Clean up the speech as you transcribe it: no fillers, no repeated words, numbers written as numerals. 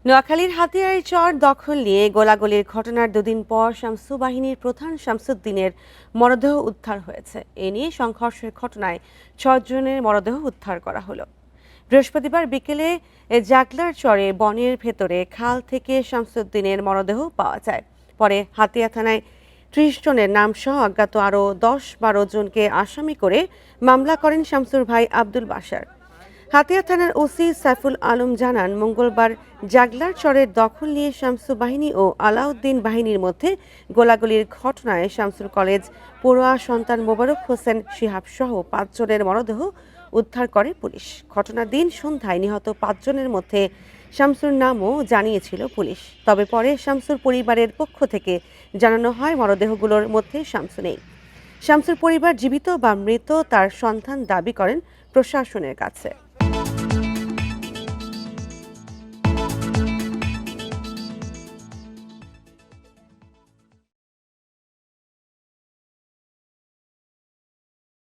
নোয়াখালীর হাতিয়ার চর দখল নিয়ে গোলাগুলির ঘটনার দুদিন পর শামসু বাহিনীর প্রধান শামসুদ্দিনের মরদেহ উদ্ধার হয়েছে। এ নিয়ে সংঘর্ষের ঘটনায় ৬ জনের মরদেহ উদ্ধার করা হলো। বৃহস্পতিবার বিকেলে জাগলার চরে বনের ভেতরে খাল থেকে শামসুদ্দিনের মরদেহ পাওয়া যায়। পরে হাতিয়া থানায় ৩০ জনের নাম সহ অজ্ঞাত আরও ১০-১২ জনকে আসামি করে মামলা করেন শামসুর ভাই আব্দুল বাশার। হাতিয়া থানার ওসি সাইফুল আলম জানান, মঙ্গলবার জাগলার চরের দখল নিয়ে শামসু বাহিনী ও আলাউদ্দিন বাহিনীর মধ্যে গোলাগুলির ঘটনায় শামসুর কলেজ পড়ুয়া সন্তান মোবারক হোসেন শিহাব সহ ৫ জনের মরদেহ উদ্ধার করে পুলিশ। ঘটনার দিন সন্ধ্যায় নিহত ৫ জনের মধ্যে শামসুর নামও জানিয়েছিল পুলিশ। তবে পরে শামসুর পরিবারের পক্ষ থেকে জানানো হয় মরদেহগুলোর মধ্যে শামসু নেই। শামসুর পরিবার জীবিত বা মৃত তার সন্ধান দাবি করেন প্রশাসনের কাছে।